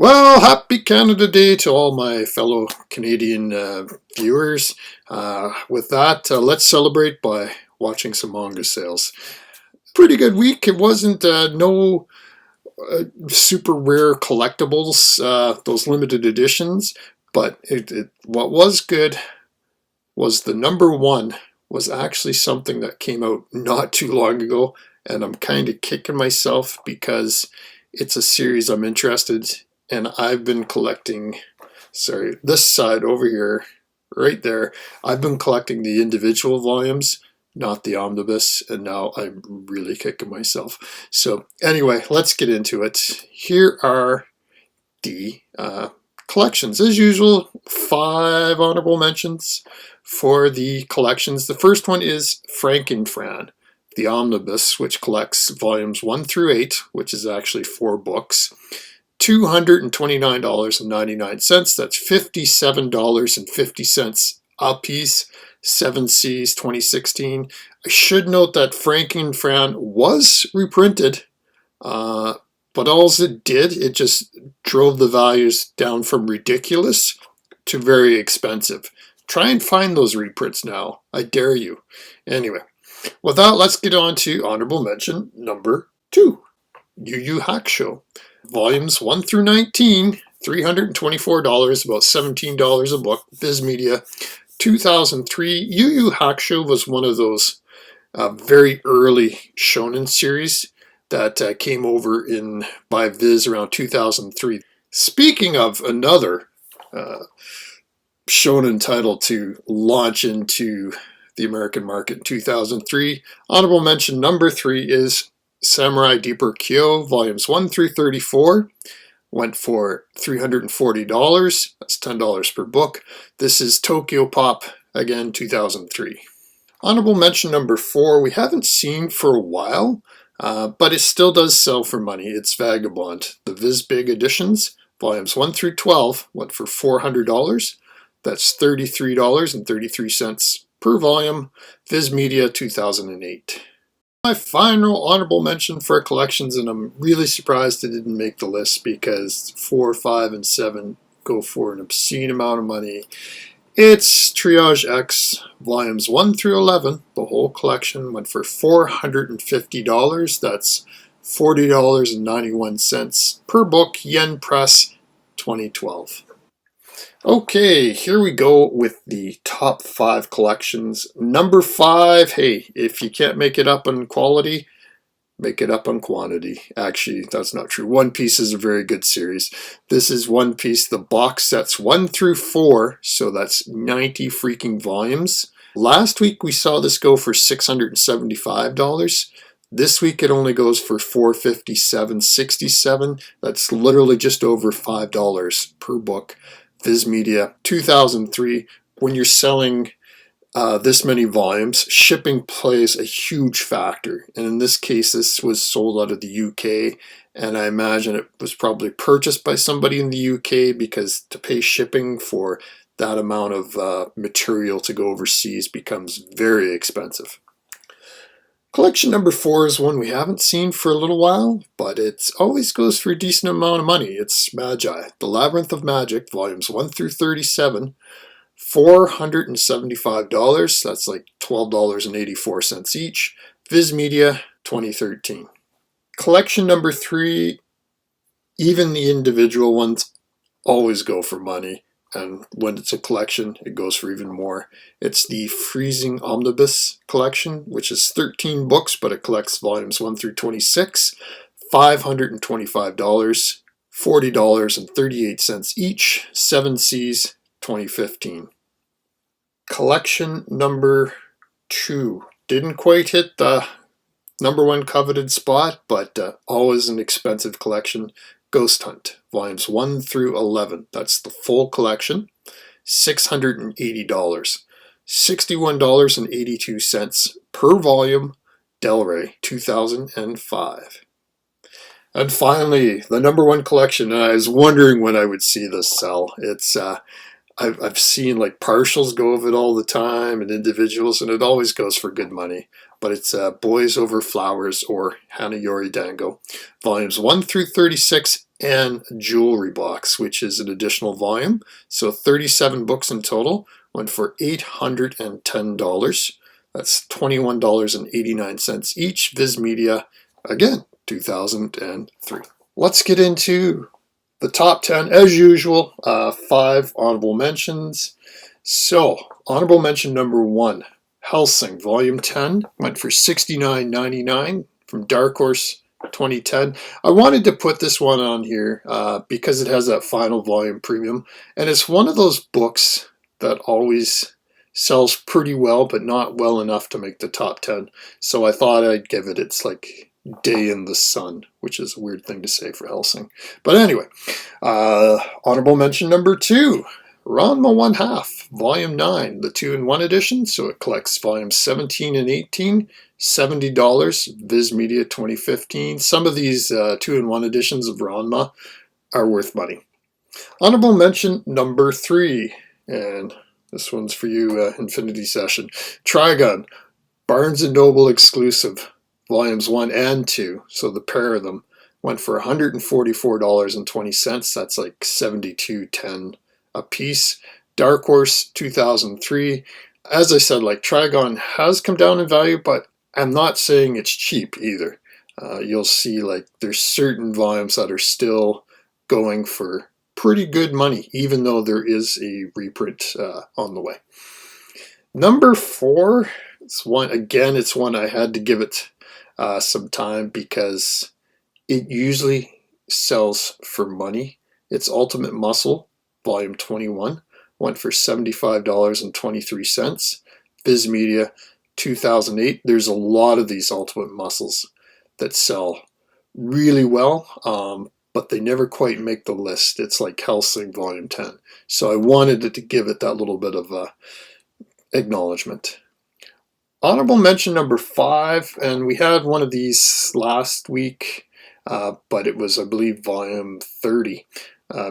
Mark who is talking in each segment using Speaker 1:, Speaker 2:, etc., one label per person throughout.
Speaker 1: Well, happy Canada Day to all my fellow Canadian viewers. With that, let's celebrate by watching some manga sales. Pretty good week. It wasn't no super rare collectibles, those limited editions, but what was good was the number one was actually something that came out not too long ago, and I'm kind of kicking myself because it's a series I'm interested in. And I've been collecting, sorry, this side over here, right there, I've been collecting the individual volumes, not the omnibus, and now I'm really kicking myself. So anyway, let's get into it. Here are the collections. As usual, 5 honorable mentions for the collections. The first one is Frankenfran, the omnibus, which collects volumes 1 through 8, which is actually 4 books. $229.99. That's $57.50 a piece. 7 C's 2016. I should note that Frankenfran was reprinted, but all it did, it just drove the values down from ridiculous to very expensive. Try and find those reprints now. I dare you. Anyway, with that, let's get on to honorable mention number 2. Yu Yu Hakusho. Volumes 1 through 19, $324, about $17 a book. Viz Media, 2003. Yu Yu Hakusho was one of those very early shonen series that came over by Viz around 2003. Speaking of another shonen title to launch into the American market in 2003, honorable mention number 3 is Samurai Deeper Kyo, volumes 1 through 34, went for $340. That's $10 per book. This is Tokyo Pop, again, 2003. Honorable mention number 4, we haven't seen for a while, but it still does sell for money. It's Vagabond. The Viz Big editions, volumes 1 through 12, went for $400. That's $33.33 per volume. Viz Media, 2008. My final honorable mention for collections, and I'm really surprised it didn't make the list because 4, 5, and 7 go for an obscene amount of money. It's Triage X, volumes 1 through 11. The whole collection went for $450. That's $40.91 per book. Yen Press, 2012. Okay, here we go with the top 5 collections. Number 5, hey, if you can't make it up on quality, make it up on quantity. Actually, that's not true. One Piece is a very good series. This is One Piece, the box sets 1 through 4, so that's 90 freaking volumes. Last week we saw this go for $675. This week it only goes for $457.67. That's literally just over $5 per book. Viz Media, 2003. When you're selling this many volumes, shipping plays a huge factor. And in this case, this was sold out of the UK, and I imagine it was probably purchased by somebody in the UK because to pay shipping for that amount of material to go overseas becomes very expensive. Collection number 4 is one we haven't seen for a little while, but it always goes for a decent amount of money. It's Magi, The Labyrinth of Magic, volumes 1 through 37, $475. That's like $12.84 each. Viz Media, 2013. Collection number 3, even the individual ones always go for money. And when it's a collection, it goes for even more. It's the Freezing Omnibus collection, which is 13 books, but it collects volumes 1 through 26, $525, $40.38 each, 7 C's, 2015. Collection number 2. Didn't quite hit the number 1 coveted spot, but always an expensive collection. Ghost Hunt, volumes 1 through 11. That's the full collection. $680. $61.82 per volume. Del Rey, 2005. And finally, the number 1 collection. And I was wondering when I would see this sell. It's I've seen like partials go of it all the time and individuals, and it always goes for good money. But it's Boys Over Flowers, or Hanayori Dango, volumes 1 through 36, and a jewelry box, which is an additional volume. So 37 books in total, went for $810. That's $21.89 each. Viz Media, again, 2003. Let's get into the top 10 as usual. 5 honorable mentions. So, honorable mention number 1, Hellsing, Volume 10, went for $69.99 from Dark Horse 2010. I wanted to put this one on here because it has that final volume premium, and it's one of those books that always sells pretty well, but not well enough to make the top 10. So I thought I'd give it its like day in the sun, which is a weird thing to say for Hellsing. But anyway, honorable mention number 2, Ranma 1/2, Volume 9, the 2-in-1 edition. So it collects volumes 17 and 18, $70, Viz Media 2015. Some of these 2-in-1 editions of Ranma are worth money. Honorable mention number 3, and this one's for you, Infinity Session. Trigun, Barnes & Noble exclusive, volumes 1 and 2. So the pair of them went for $144.20. That's like $72.10 a piece. Dark Horse 2003. As I said, like Trigon has come down in value, but I'm not saying it's cheap either. You'll see like there's certain volumes that are still going for pretty good money, even though there is a reprint on the way. Number 4, it's one I had to give it some time because it usually sells for money. It's Ultimate Muscle, Volume 21, went for $75.23. Viz Media 2008. There's a lot of these Ultimate Muscles that sell really well, but they never quite make the list. It's like Hellsing Volume 10. So I wanted to give it that little bit of acknowledgement. Honorable mention number 5, and we had one of these last week, but it was, I believe, Volume 30.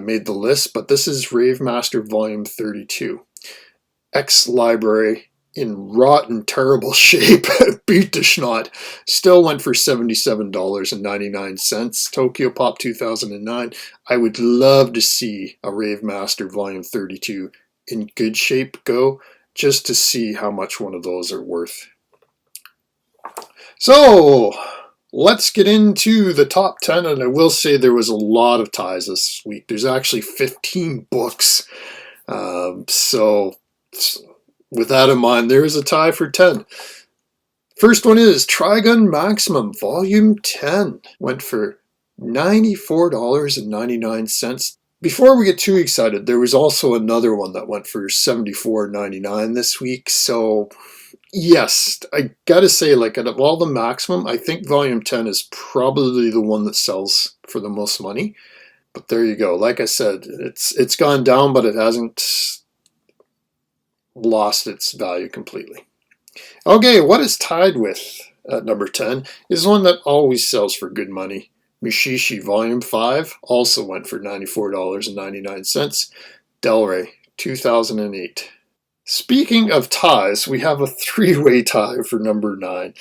Speaker 1: Made the list, but this is Rave Master Volume 32. Ex-Library in rotten, terrible shape, beat to schnot, still went for $77.99. Tokyo Pop 2009. I would love to see a Rave Master Volume 32 in good shape go, just to see how much one of those are worth. So, let's get into the top 10, and I will say there was a lot of ties this week. There's actually 15 books. So, with that in mind, there is a tie for 10. First one is Trigun Maximum, Volume 10. Went for $94.99. Before we get too excited, there was also another one that went for $74.99 this week. So, yes, I gotta say, like, out of all the Maximum, I think Volume 10 is probably the one that sells for the most money. But there you go. Like I said, it's gone down, but it hasn't lost its value completely. Okay, what is tied with at number 10 is one that always sells for good money. Mushishi Volume 5 also went for $94.99. Del Rey, 2008. Speaking of ties, we have a 3-way tie for number 9.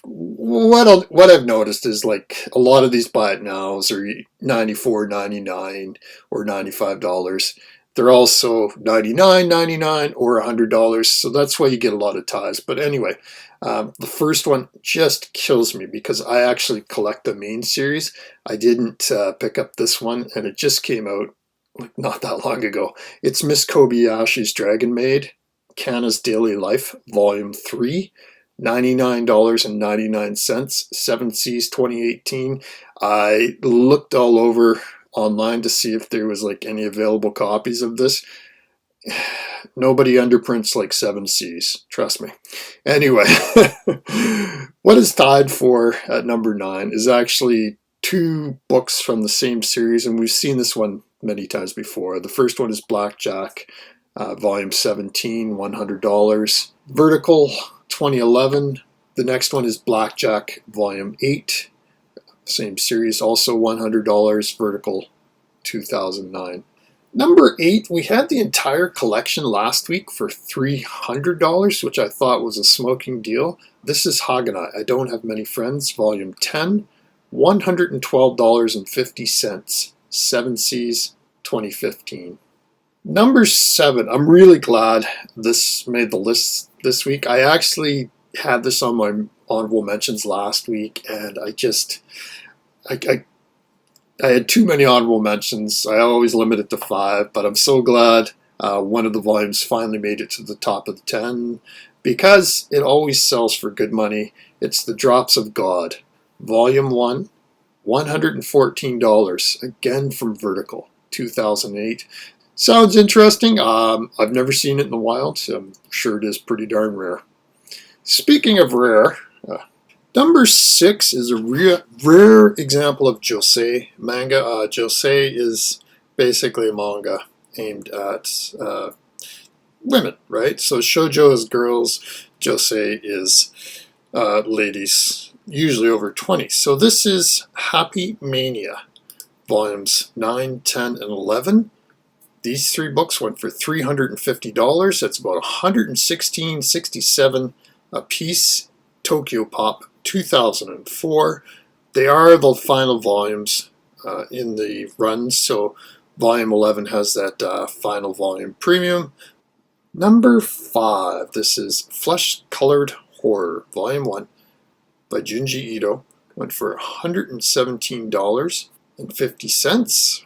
Speaker 1: What I've noticed is like a lot of these buy it nows are $94.99 or $95. They're also $99.99 or $100, so that's why you get a lot of ties. But anyway, the first one just kills me because I actually collect the main series. I didn't pick up this one, and it just came out like not that long ago. It's Miss Kobayashi's Dragon Maid, Kana's Daily Life, Volume 3, $99.99, 7 Seas 2018. I looked all over online to see if there was like any available copies of this. Nobody underprints like 7 Seas, trust me. Anyway, what is tied for at number 9 is actually 2 books from the same series, and we've seen this one many times before. The first one is Blackjack, Volume 17, $100. Vertical, 2011. The next one is Blackjack, Volume 8. Same series, also $100. Vertical, 2009. Number 8, we had the entire collection last week for $300, which I thought was a smoking deal. This is Haganai, I Don't Have Many Friends, Volume 10, $112.50. Seven Seas 2015. Number 7. I'm really glad this made the list this week. I actually had this on my honorable mentions last week, and I had too many honorable mentions. I always limit it to 5, but I'm so glad one of the volumes finally made it to the top of the 10 because it always sells for good money. It's The Drops of God, Volume 1, $114, again from Vertical, 2008. Sounds interesting. I've never seen it in the wild, so I'm sure it is pretty darn rare. Speaking of rare, number 6 is a rare example of josei manga. Josei is basically a manga aimed at women, right? So shoujo is girls, josei is ladies, usually over 20. So this is Happy Mania, volumes 9, 10, and 11. These 3 books went for $350. That's about $116.67 a piece. Tokyo Pop, 2004. They are the final volumes in the run, so volume 11 has that final volume premium. Number 5, this is Flesh Colored Horror, volume 1 by Junji Ito. Went for $117.50.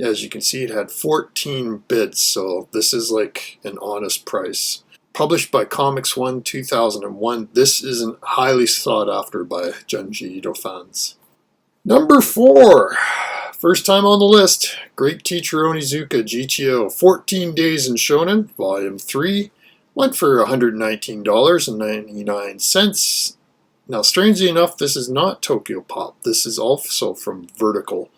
Speaker 1: As you can see, it had 14 bids, so this is like an honest price. Published by Comics 1, 2001, this isn't highly sought after by Junji Ito fans. Number 4, first time on the list, Great Teacher Onizuka GTO, 14 Days in Shonen, Volume 3, went for $119.99. Now, strangely enough, this is not Tokyo Pop. This is also from Vertical,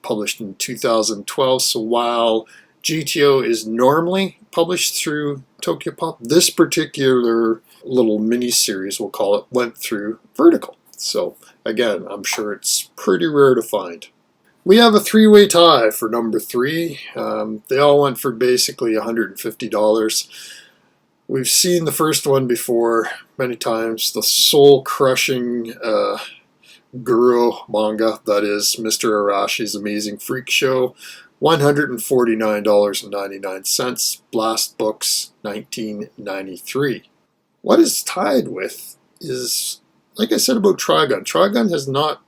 Speaker 1: published in 2012. So while GTO is normally published through Tokyo Pop, this particular little mini-series, we'll call it, went through Vertical. So again, I'm sure it's pretty rare to find. We have a 3-way tie for number 3. They all went for basically $150. We've seen the first one before many times, the soul-crushing Guro manga, that is Mr. Arashi's Amazing Freak Show, $149.99, Blast Books, 1993. What is tied with is, like I said about Trigun, Trigun has not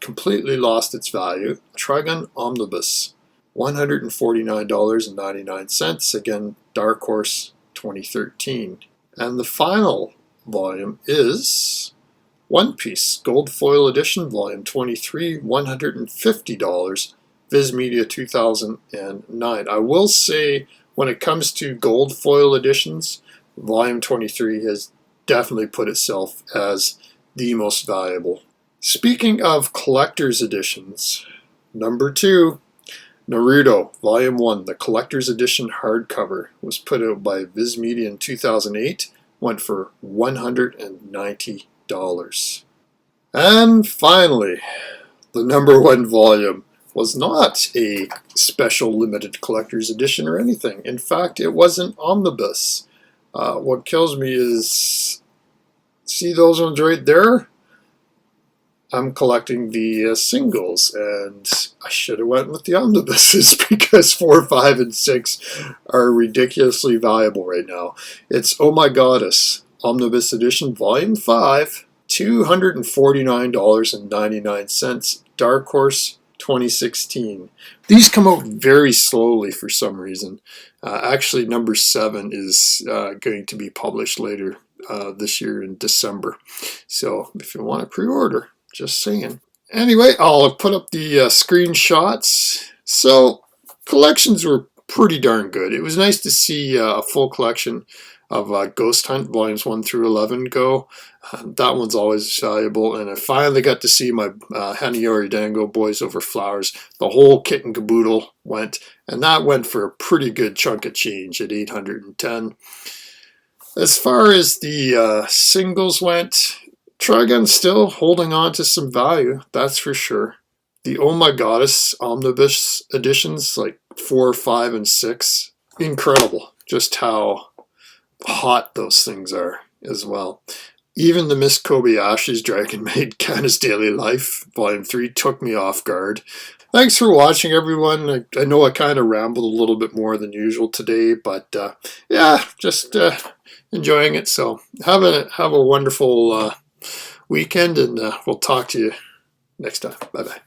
Speaker 1: completely lost its value. Trigun Omnibus, $149.99, again, Dark Horse, 2013. And the final volume is One Piece, Gold Foil Edition, Volume 23, $150, Viz Media 2009. I will say, when it comes to gold foil editions, Volume 23 has definitely put itself as the most valuable. Speaking of collector's editions, number 2, Naruto, Volume 1, the collector's edition hardcover, was put out by Viz Media in 2008, went for $190. And finally, the number 1 volume was not a special limited collector's edition or anything. In fact, it was an omnibus. What kills me is, see those ones right there? I'm collecting the singles, and I should have went with the omnibuses because 4, 5, and 6 are ridiculously valuable right now. It's Oh My Goddess, Omnibus Edition, Volume 5, $249.99, Dark Horse, 2016. These come out very slowly for some reason. Actually, number 7 is going to be published later this year in December. So if you want to pre-order, just saying. Anyway, I'll put up the screenshots. So collections were pretty darn good. It was nice to see a full collection of Ghost Hunt volumes 1 through 11 go. That one's always valuable. And I finally got to see my Hanayori Dango Boys Over Flowers. The whole kit and caboodle went. And that went for a pretty good chunk of change at $810. As far as the singles went, Trigun's still holding on to some value, that's for sure. The Oh My Goddess Omnibus editions, like 4, 5, and 6, incredible. Just how hot those things are as well. Even the Miss Kobayashi's Dragon Maid Kanna's Daily Life, Volume 3, took me off guard. Thanks for watching, everyone. I know I kind of rambled a little bit more than usual today, but yeah, just enjoying it. So have a wonderful weekend, and we'll talk to you next time. Bye-bye.